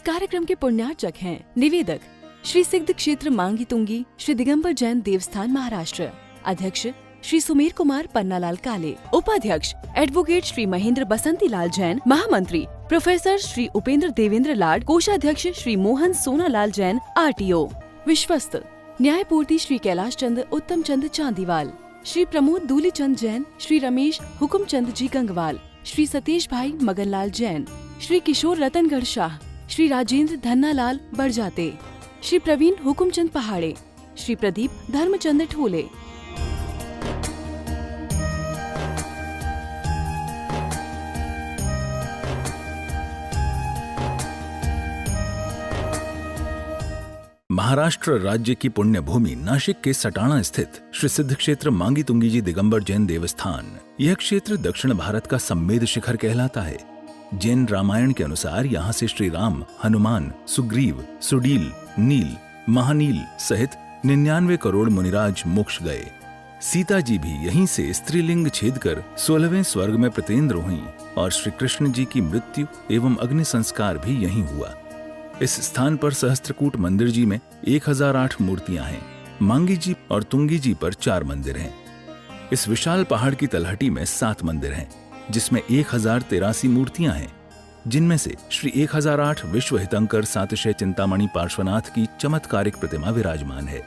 कार्यक्रम के पुण्यार्चक हैं निवेदक श्री सिद्ध क्षेत्र मांगी तुंगी श्री दिगंबर जैन देवस्थान महाराष्ट्र, अध्यक्ष श्री सुमेर कुमार पन्नालाल काले, उपाध्यक्ष एडवोकेट श्री महेंद्र बसंती लाल जैन, महामंत्री प्रोफेसर श्री उपेंद्र देवेंद्र लाड, कोषाध्यक्ष श्री मोहन सोनालाल जैन RTO, विश्वस्त न्यायपूर्ति श्री कैलाश चंद उत्तम चंद चांदीवाल, श्री प्रमोद दूलीचंद जैन, श्री रमेश हुकुमचंद जी गंगवाल, श्री सतीश भाई मगनलाल जैन, श्री किशोर रतनगढ़ शाह, श्री राजेंद्र धन्नालाल बरजाते, श्री प्रवीण हुकुमचंद पहाड़े, श्री प्रदीप धर्मचंद ठोले। महाराष्ट्र राज्य की पुण्य भूमि नाशिक के सटाणा स्थित श्री सिद्ध क्षेत्र मांगी तुंगी जी दिगंबर जैन देवस्थान, यह क्षेत्र दक्षिण भारत का सम्मेद शिखर कहलाता है। जैन रामायण के अनुसार यहाँ से श्री राम, हनुमान, सुग्रीव, सुडील, नील, महानील सहित 99 करोड़ मुनिराज मोक्ष गए। सीता जी भी यहीं से स्त्रीलिंग छेद कर 16वें स्वर्ग में प्रतेंद्र हुई और श्री कृष्ण जी की मृत्यु एवं अग्नि संस्कार भी यहीं हुआ। इस स्थान पर सहस्त्रकूट मंदिर जी में 1008 मूर्तियां हैं। मांगी जी और तुंगी जी पर 4 मंदिर हैं। इस विशाल पहाड़ की तलहटी में 7 मंदिर हैं, जिसमें 1083 मूर्तियां हैं, जिनमें से श्री 1008 विश्व हितंकर सातिशय चिंतामणि पार्श्वनाथ की चमत्कारिक प्रतिमा विराजमान है।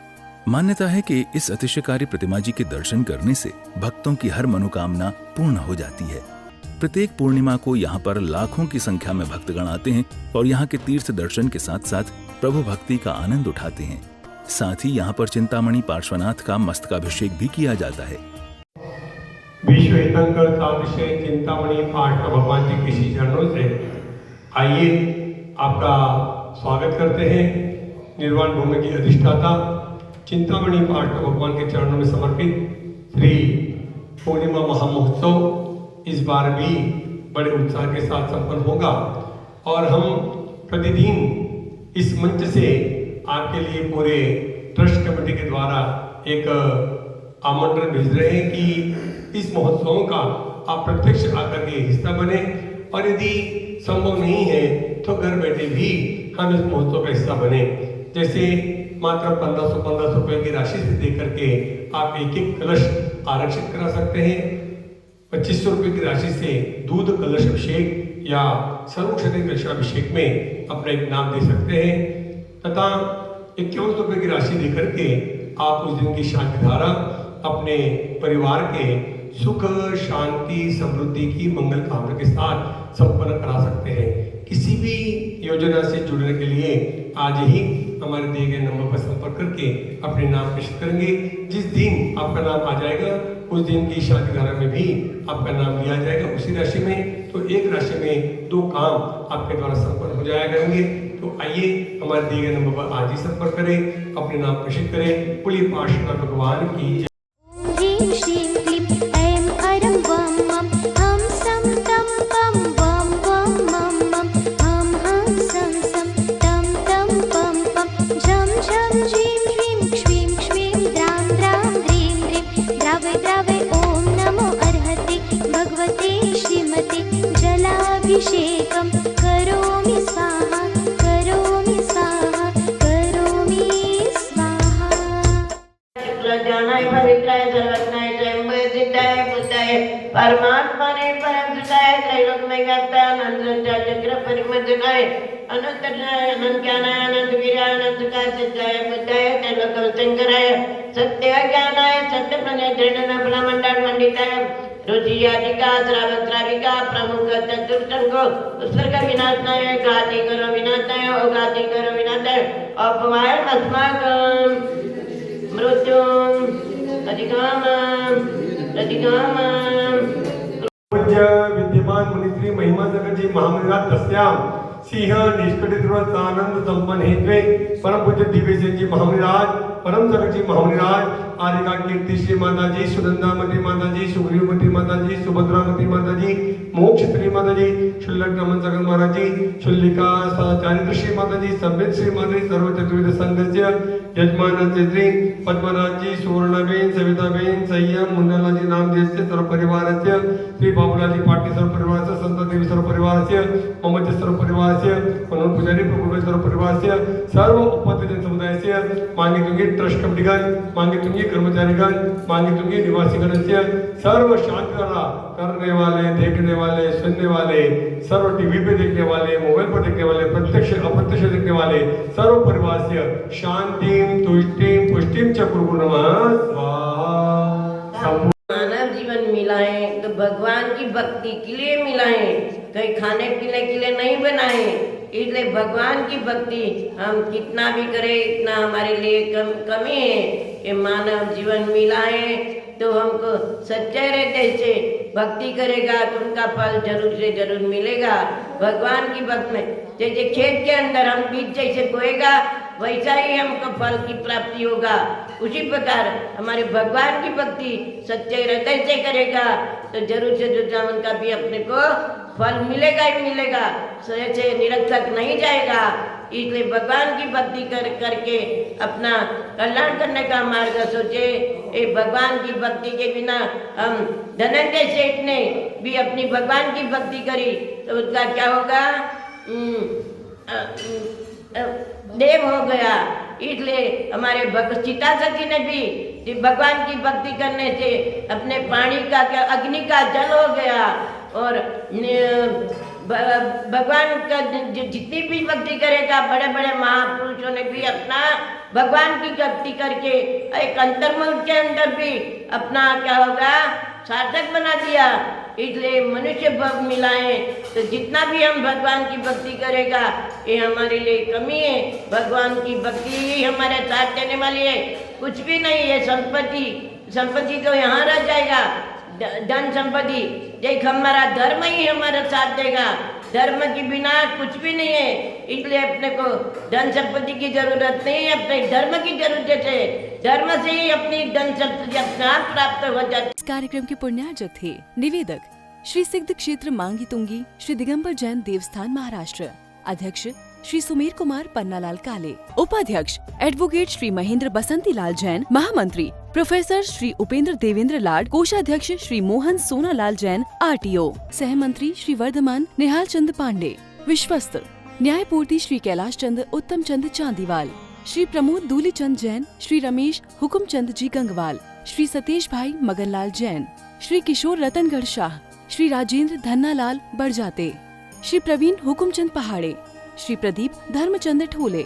मान्यता है कि इस अतिशयकारी प्रतिमा जी के दर्शन करने से भक्तों की हर मनोकामना पूर्ण हो जाती है। प्रत्येक पूर्णिमा को यहाँ पर लाखों की संख्या में भक्तगण आते हैं और यहाँ के तीर्थ दर्शन के साथ साथ प्रभु भक्ति का आनंद उठाते हैं। साथ ही यहाँ पर चिंतामणि पार्श्वनाथ का मस्तकाभिषेक भी किया जाता है। विश्व हितंकर सातिशय चिंतामणि पार्श्व भगवान जी के श्री चरणों से आइए आपका स्वागत करते हैं। निर्वाण भूमि की अधिष्ठाता चिंतामणि पार्श्व भगवान के चरणों में समर्पित श्री पूर्णिमा महामहोत्सव इस बार भी बड़े उत्साह के साथ संपन्न होगा और हम प्रतिदिन इस मंच से आपके लिए पूरे ट्रस्ट कमेटी के द्वारा एक आमंत्रण भेज रहे हैं कि इस महोत्सव का आप प्रत्यक्ष आकर के हिस्सा बने और यदि संभव नहीं है तो घर बैठे भी हम इस महोत्सव का हिस्सा बने। जैसे मात्र 1500 रुपए की राशि से दे करके आप एक कलश आरक्षित करा सकते हैं। 2500 रुपए की राशि से दूध कलश अभिषेक या सर्वक्षति कलशाभिषेक में अपना एक नाम दे सकते हैं तथा 51 रुपए की राशि देकर के आप उस दिन की शांति धारा अपने परिवार के सुख शांति समृद्धि की मंगल कामना के साथ संपन्न करा सकते हैं। किसी भी योजना से जुड़ने के लिए आज ही हमारे दिए गए नंबर पर संपर्क करके अपने नाम प्रेषित करेंगे। जिस दिन आपका नाम आ जाएगा उस दिन की शांति धारा में भी आपका नाम लिया जाएगा उसी राशि में, तो एक राशि में 2 काम आपके द्वारा संपन्न हो जाया करेंगे। तो आइए हमारे दिए गए नंबर पर आज ही संपर्क करें, अपने नाम प्रेषित करें। पुलिस पार्श्वनाथ भगवान की जलाभिषेकं करोमि स्वाहा करोमि स्वाहा करोमि स्वाहा। शुक्लज्ञानाय पवित्राय सर्वज्ञाय त्रयंबकसिद्धाय बुद्धाय परमात्मने परमसुताय त्रैलोक्यमय व्याप्ताय अनंत चक्र परिमर्दनाय अनंतज्ञाय अनंतज्ञानाय अनंतवीर्याय अनंतकाय सिद्धाय बुद्धाय त्रैलोक्यशंकराय सत्यज्ञानाय सत्यप्रज्ञाय ब्रह्मंडार मंडिताय रुचियाटिका श्राविका प्रमुख चतुर्थंगो उत्सर्ग विनाशनाय घाति करो विनाशनाय अघाति करो विनाशनाय अपवाय अस्माकं मृत्युं अधिकाम पूज्य विद्यमान मुनिश्री महिमा जगत जी महामंडलात तस्याम सिंह निष्कटित आनंद संपन्न हेतवे परम पूज्य दिव्य जी महामंडलात परम जगत जी महामंडलात आरिका कीर्ति श्री माता जी, सुनंदामती माता जी, सुग्रीवमती माता जी, सुभद्रामती माता जी, मोक्ष श्री माता जी, शुल्लक नमन जगन महाराज जी, शुल्लिका चारित्र श्री माता जी, संबित श्री माता जी, सर्व चतुर्विध संघस्य यजमान श्री पद्मनाथ जी, सुवर्णबेन, सविताबेन, संयम, मुन्नालाजी नाम देशचे सर्व परिवारस्य, श्री बाबूलाजी पाटील सर्व परिवारस्य, संत देवी सर्व परिवारस्य, मोहम्मद सर्व परिवारस्य, मनोहर पुजारी प्रभु सर्व परिवारस्य, सर्व उपाध्यक्ष समुदायस्य, मांगितुंगी ट्रस्ट कमिटीगण, मांगितुंगी कर्मचारीगण, मांगितुंगी निवासीगणस्य, सर्व शांतिधारा करने वाले, देखने वाले, सुनने वाले, सर्व टीवी पे देखने वाले, मोबाइल पर देखने वाले, प्रत्यक्ष अप्रत्यक्ष देखने वाले, सर्व परिवार से शांतिम तुष्टिम पुष्टिम च कुरु नमः स्वाहा। मानव जीवन मिला है तो भगवान की भक्ति के लिए मिला है, कहीं खाने पीने के लिए नहीं बना है। इसलिए भगवान की भक्ति हम कितना भी करें इतना हमारे लिए कमी है। ये मानव जीवन मिला है तो हमको सच्चे रहते से भक्ति करेगा तो उनका फल जरूर से जरूर मिलेगा। भगवान की भक्ति में जैसे खेत के अंदर हम बीज जैसे बोएगा वैसा ही हमको फल की प्राप्ति होगा। उसी प्रकार हमारे भगवान की भक्ति सच्चे हृदय से करेगा तो जरूर से जरूर उनका भी अपने को फल मिलेगा ही मिलेगा, से निरर्थक नहीं जाएगा। इसलिए भगवान की भक्ति करके अपना कल्याण करने का मार्ग सोचे। ये भगवान की भक्ति के बिना हम धनंजय सेठ ने भी अपनी भगवान की भक्ति करी तो उसका क्या होगा, देव हो गया। इसलिए हमारे सीता सती ने भी भगवान की भक्ति करने से अपने पानी का अग्नि का जल हो गया। और भगवान का जितनी भी भक्ति करेगा बड़े बड़े महापुरुषों ने भी अपना भगवान की भक्ति करके एक अंतर्मुख के अंदर भी अपना क्या होगा सार्थक बना दिया। इसलिए मनुष्य भव मिला है तो जितना भी हम भगवान की भक्ति करेगा ये हमारे लिए कमी है। भगवान की भक्ति ही हमारे साथ देने वाली है, कुछ भी नहीं है। संपत्ति तो यहाँ रह जाएगा, धन संपत्ति एक हमारा धर्म ही हमारा साथ देगा। धर्म के बिना कुछ भी नहीं है। इसलिए अपने को धन संपत्ति की जरूरत नहीं है, अपने धर्म की जरूरत है। धर्म से ही अपनी धन संपत्ति अपने आप प्राप्त हो जाती। इस कार्यक्रम के पुण्यार्जक थे निवेदक श्री सिद्ध क्षेत्र मांगी तुंगी श्री दिगंबर जैन देवस्थान महाराष्ट्र, अध्यक्ष श्री सुमेर कुमार पन्नालाल काले, उपाध्यक्ष एडवोकेट श्री महेंद्र बसंती लाल जैन, महामंत्री प्रोफेसर श्री उपेंद्र देवेंद्र लाड, कोषाध्यक्ष श्री मोहन सोनालाल जैन RTO, सहमंत्री श्री वर्धमान निहाल चंद पांडे, विश्वस्त न्यायपूर्ति श्री कैलाश चंद उत्तम चंद चांदीवाल, श्री प्रमोद दूली चंद जैन, श्री रमेश हुकुम चंद जी गंगवाल, श्री सतीश भाई मगनलाल जैन, श्री किशोर रतनगढ़ शाह, श्री राजेंद्र धन्नालाल बड़जाते, श्री प्रवीण हुकुमचंद पहाड़े, श्री प्रदीप धर्मचंद ठोले।